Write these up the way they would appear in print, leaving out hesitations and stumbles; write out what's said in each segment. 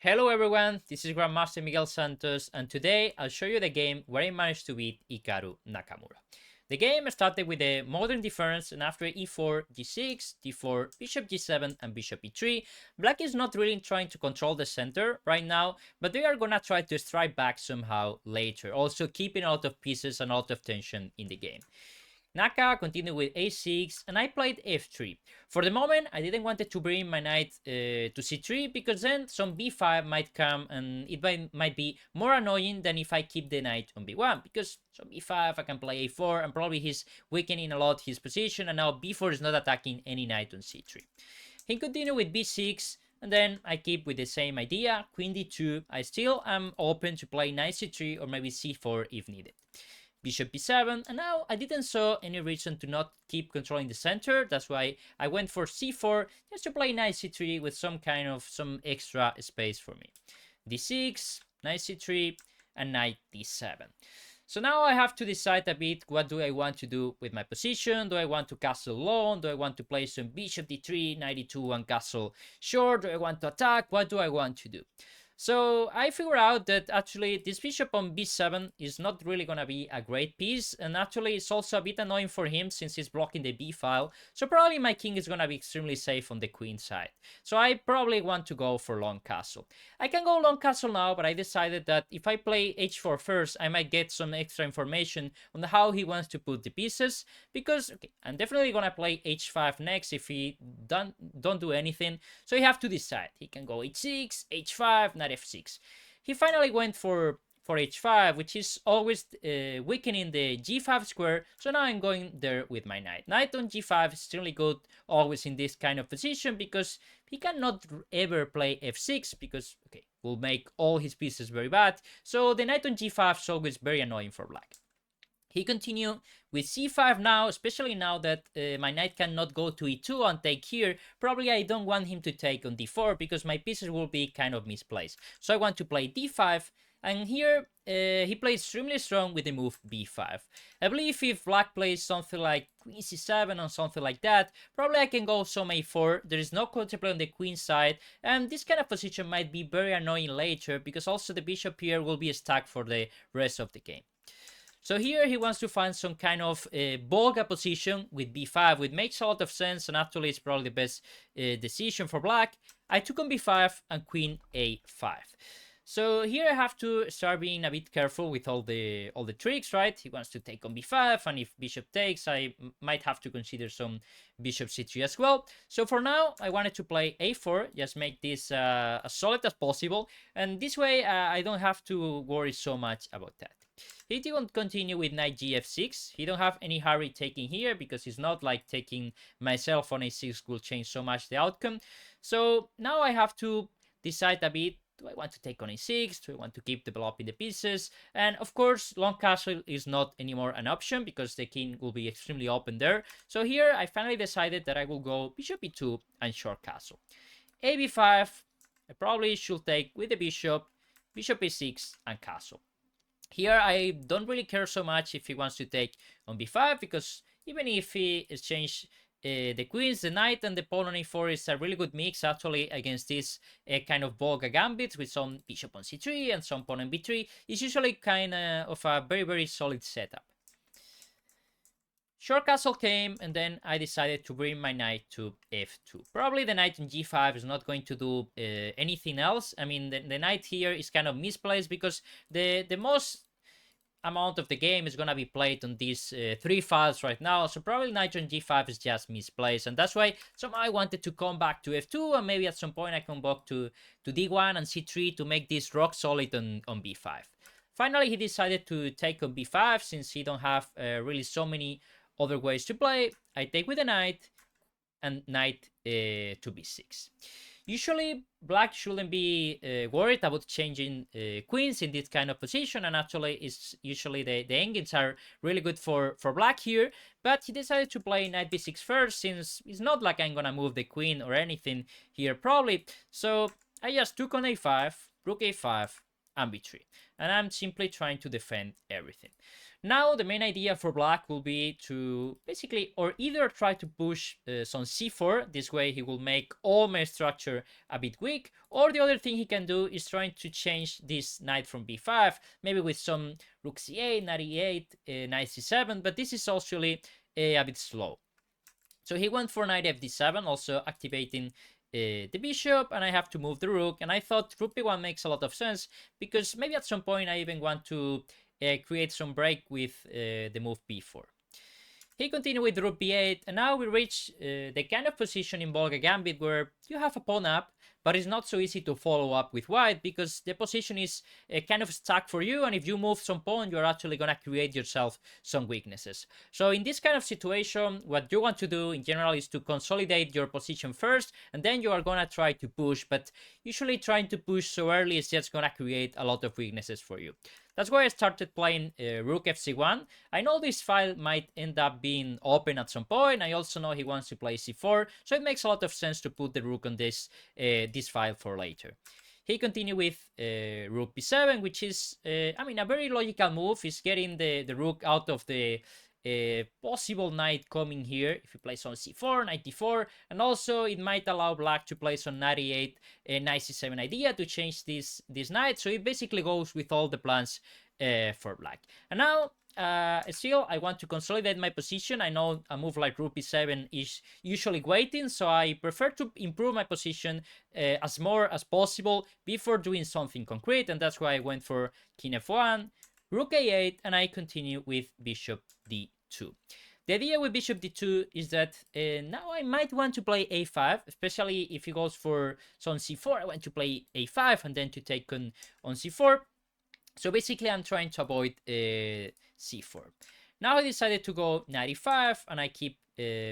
Hello everyone, this is Grandmaster Miguel Santos, and today I'll show you the game where I managed to beat Hikaru Nakamura. The game started with a modern defense, and after e4, g6, d4, bishop g7, and bishop e3, black is not really trying to control the center right now, but they are gonna try to strike back somehow later, also keeping a lot of pieces and a lot of tension in the game. Naka continued with a6, and I played f3. For the moment, I didn't want to bring my knight to c3, because then some b5 might come, and it might be more annoying than if I keep the knight on b1, because some b5, I can play a4, and probably he's weakening a lot his position, and now b4 is not attacking any knight on c3. He continued with b6, and then I keep with the same idea, queen d2. I still am open to play knight c3 or maybe c4 if needed. Bishop b7, and now I didn't saw any reason to not keep controlling the center. That's why I went for c4 just to play knight c3 with some extra space for me. d6, knight c3, and knight d7. So now I have to decide a bit, what do I want to do with my position? Do I want to castle long? Do I want to play some bishop d3, knight d2, and castle short? Do I want to attack? What do I want to do? So I figured out that actually this bishop on b7 is not really gonna be a great piece, and actually it's also a bit annoying for him since he's blocking the b file, so probably my king is gonna be extremely safe on the queen side. So I probably want to go for long castle. I can go long castle now, but I decided that if I play h4 first, I might get some extra information on how he wants to put the pieces, because okay, I'm definitely gonna play h5 next if he don't do anything, so you have to decide. He can go h6, h5, knight f6. He finally went for h5, which is always weakening the g5 square, so now I'm going there with my knight. Knight on g5 is extremely good always in this kind of position, because he cannot ever play f6, because okay, will make all his pieces very bad, so the knight on g5 is always very annoying for black. He continued with c5 now, especially now that my knight cannot go to e2 and take here. Probably I don't want him to take on d4 because my pieces will be kind of misplaced. So I want to play d5, and here he plays extremely strong with the move b5. I believe if black plays something like queen c7 or something like that, probably I can go some a4. There is no counterplay on the queen side, and this kind of position might be very annoying later, because also the bishop here will be stuck for the rest of the game. So here he wants to find some kind of Volga position with b5, which makes a lot of sense, and actually it's probably the best decision for black. I took on b5 and queen a5. So here I have to start being a bit careful with all the tricks, right? He wants to take on b5, and if bishop takes, I might have to consider some bishop c3 as well. So for now, I wanted to play a4, just make this as solid as possible, and this way I don't have to worry so much about that. He didn't continue with knight gf6. He don't have any hurry taking here, because it's not like taking myself on a6 will change so much the outcome. So now I have to decide a bit. Do I want to take on a6? Do I want to keep developing the pieces? And of course, long castle is not anymore an option, because the king will be extremely open there. So here I finally decided that I will go bishop e2 and short castle. A b5, I probably should take with the bishop, bishop e6 and castle. Here I don't really care so much if he wants to take on b5, because even if he exchange the queens, the knight, and the pawn on a4 is a really good mix actually against this kind of Volga gambits with some bishop on c3 and some pawn on b3. It's usually kind of a very solid setup. Short castle came, and then I decided to bring my knight to f2. Probably the knight on g5 is not going to do anything else. I mean, the knight here is kind of misplaced, because the most amount of the game is gonna be played on these three files right now, so probably knight on g5 is just misplaced, and that's why somehow I wanted to come back to f2, and maybe at some point I come back to d1 and c3 to make this rock solid on b5. Finally, he decided to take on b5, since he don't have really so many other ways to play. I take with the knight, and knight to b6. Usually, black shouldn't be worried about changing queens in this kind of position, and actually, it's usually the endgames are really good for black here. But he decided to play knight b6 first, since it's not like I'm gonna move the queen or anything here, probably. So I just took on a5, rook a5, and b3. And I'm simply trying to defend everything. Now the main idea for black will be to basically or either try to push some c4, this way he will make all my structure a bit weak, or the other thing he can do is trying to change this knight from b5, maybe with some rook c8, knight e8, knight c7, but this is also a bit slow. So he went for knight fd7, also activating the bishop, and I have to move the rook. And I thought rook b1 makes a lot of sense, because maybe at some point I even want to create some break with the move b4. He continued with rook b8, and now we reach the kind of position in Volga Gambit where you have a pawn up, but it's not so easy to follow up with white because the position is kind of stuck for you, and if you move some pawn, you're actually going to create yourself some weaknesses. So in this kind of situation, what you want to do in general is to consolidate your position first, and then you are going to try to push, but usually trying to push so early is just going to create a lot of weaknesses for you. That's why I started playing rook fc1. I know this file might end up being open at some point. I also know he wants to play c4, so it makes a lot of sense to put the rook on this file for later. He continued with rook b7, which is, I mean, a very logical move. Is getting the rook out of the possible knight coming here if he plays on c4, knight d4, and also it might allow black to play on knight e8, knight c7 idea to change this knight. So it basically goes with all the plans for black. And now still I want to consolidate my position. I know a move like rook b7 is usually waiting, so I prefer to improve my position as more as possible before doing something concrete, and that's why I went for king f1, rook a8, and I continue with bishop d2. The idea with bishop d2 is that now I might want to play a5, especially if he goes for some c4. I want to play a5 and then to take on c4. So basically I'm trying to avoid c4. Now I decided to go knight e5, and I keep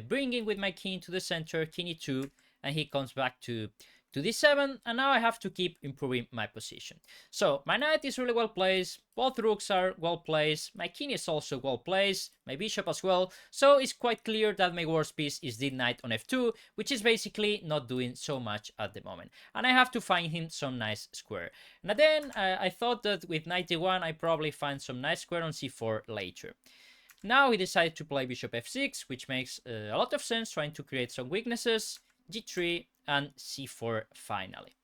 bringing with my king to the center, king e2, and he comes back to d7, and now I have to keep improving my position. So my knight is really well placed, both rooks are well placed, my king is also well placed, my bishop as well, so it's quite clear that my worst piece is the knight on f2, which is basically not doing so much at the moment, and I have to find him some nice square. And then I thought that with knight d1 I probably find some nice square on c4 later. Now he decided to play bishop f6, which makes a lot of sense, trying to create some weaknesses, g3, and c4 finally.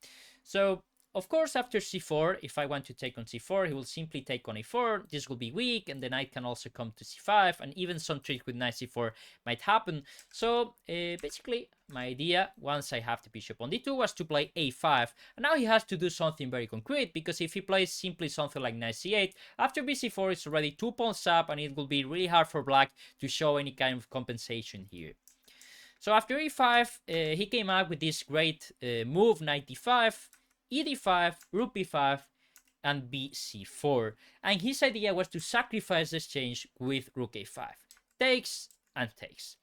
So of course after c4, if I want to take on c4, he will simply take on a4. This will be weak, and the knight can also come to c5, and even some trick with knight c4 might happen. So basically my idea, once I have the bishop on d2, was to play a5, and now he has to do something very concrete, because if he plays simply something like knight c8, after bc4 it's already 2 pawns up, and it will be really hard for black to show any kind of compensation here. So after e5, he came up with this great move, knight d5, e d5, rook b5, and bc4. And his idea was to sacrifice the exchange with rook a5. Takes and takes.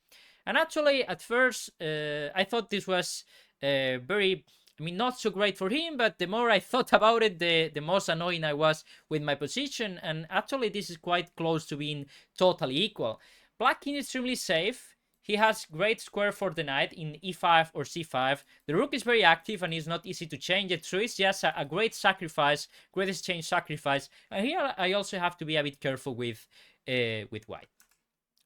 And actually, at first, I thought this was very, I mean, not so great for him, but the more I thought about it, the most annoying I was with my position. And actually, this is quite close to being totally equal. Black is extremely safe. He has great square for the knight in e5 or c5. The rook is very active and it's not easy to change it, so it's just a great sacrifice, great exchange sacrifice. And here I also have to be a bit careful with white.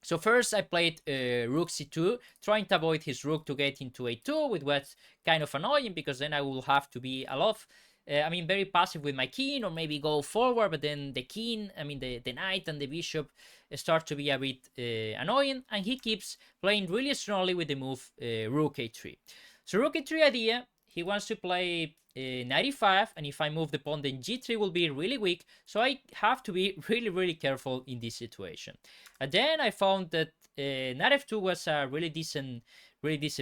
So first I played rook c2, trying to avoid his rook to get into a2, which was kind of annoying because then I will have to be a lot very passive with my king, or maybe go forward, but then the king, the knight and the bishop start to be a bit annoying, and he keeps playing really strongly with the move rook a3. So rook a3 idea, he wants to play knight e5, and if I move the pawn, then g3 will be really weak, so I have to be really careful in this situation. And then I found that knight f2 was a really decent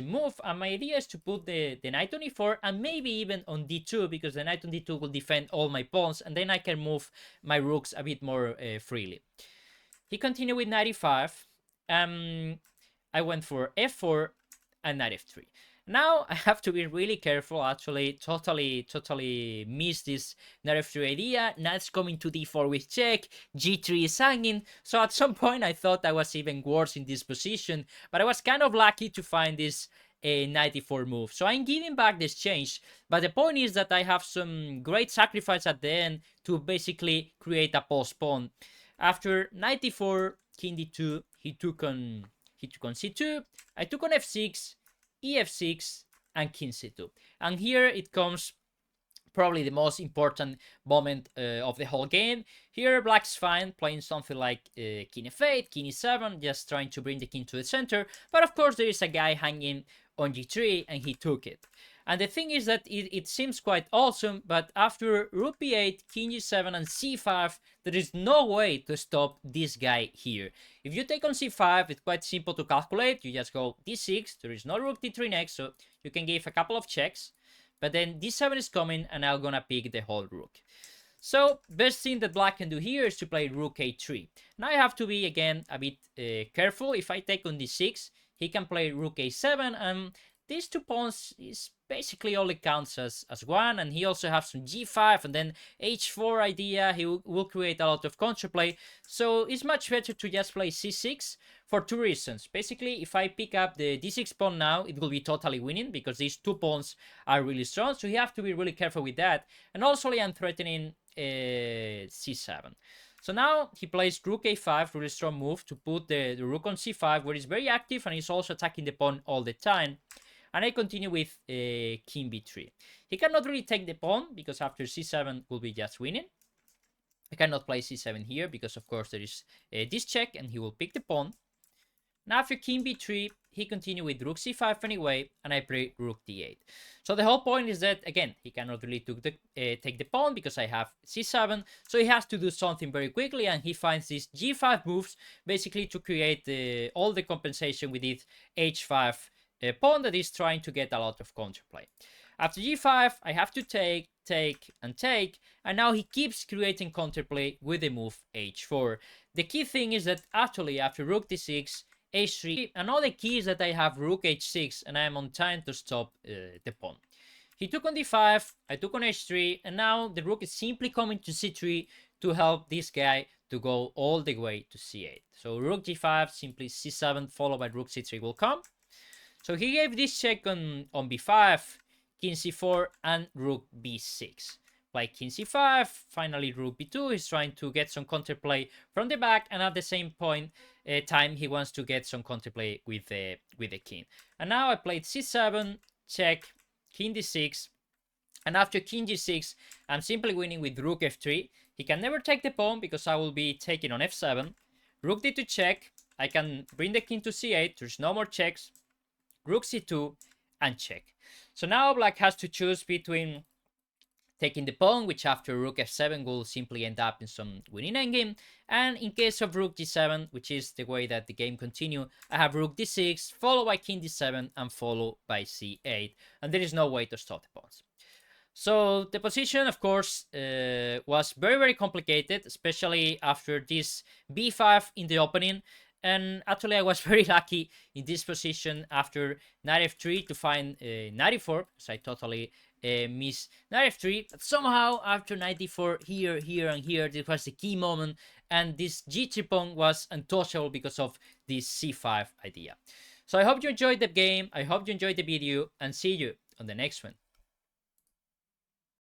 move, and my idea is to put the knight on e4 and maybe even on d2, because the knight on d2 will defend all my pawns, and then I can move my rooks a bit more freely. He continued with knight e5. I went for f4 and knight f3. Now I have to be really careful. Actually, totally missed this knight f3 idea. Knight's coming to d4 with check. g3 is hanging. So at some point I thought I was even worse in this position, but I was kind of lucky to find this a knight e4 move. So I'm giving back the exchange, but the point is that I have some great sacrifice at the end to basically create a post pawn. After knight e4, king d2, he took on c2, I took on f6, ef6, and king c2. And here it comes probably the most important moment of the whole game. Here black's fine, playing something like king f8, king e7, just trying to bring the king to the center, but of course there is a guy hanging on g3 and he took it. And the thing is that it seems quite awesome, but after rook b8, king g7, and c5, there is no way to stop this guy here. If you take on c5, it's quite simple to calculate. You just go d6, there is no rook d3 next, so you can give a couple of checks. But then d7 is coming, and I'm gonna pick the whole rook. So, best thing that black can do here is to play rook a3. Now I have to be, again, a bit careful. If I take on d6, he can play rook a7, and these 2 pawns is basically only counts as one, and he also has some g5 and then h4 idea. He will create a lot of counterplay, so it's much better to just play c6 for 2 reasons. Basically, if I pick up the d6 pawn now, it will be totally winning because these 2 pawns are really strong, so you have to be really careful with that. And also I'm threatening c7. So now he plays rook a5, really strong move to put the rook on c5, where he's very active and he's also attacking the pawn all the time. And I continue with king b3. He cannot really take the pawn because after c7 will be just winning. I cannot play c7 here because of course there is this check and he will pick the pawn. Now after king b3, he continues with rook c5 anyway, and I play rook d8. So the whole point is that, again, he cannot really take the pawn because I have c7, so he has to do something very quickly, and he finds these g5 moves basically to create all the compensation with this h5 pawn that is trying to get a lot of counterplay. After g5, I have to take, and now he keeps creating counterplay with the move h4. The key thing is that actually after rook d6, h3, and all the key is that I have rook h6, and I am on time to stop the pawn. He took on d5, I took on h3, and now the rook is simply coming to c3 to help this guy to go all the way to c8. So rook g5, simply c7, followed by rook c3 will come. So he gave this check on b5, king c4, and rook b6. Like king c5, finally rook b2, he's trying to get some counterplay from the back, and at the same time he wants to get some counterplay with the king. And now I played c7, check, king d6, and after king g6, I'm simply winning with rook f3. He can never take the pawn because I will be taking on f7. Rook d2 check, I can bring the king to c8, there's no more checks. Rook c2 and check. So now black has to choose between taking the pawn, which after rook f7 will simply end up in some winning endgame, and in case of rook g7, which is the way that the game continues, I have rook d6, followed by king d7, and followed by c8, and there is no way to stop the pawns. So the position, of course, was very, very complicated, especially after this b5 in the opening. And actually, I was very lucky in this position after knight f3 to find knight e4, because I totally missed knight f3. But somehow, after knight d4, here, and here, this was the key moment. And this g3 pawn was untouchable because of this c5 idea. So I hope you enjoyed the game. I hope you enjoyed the video, and see you on the next one.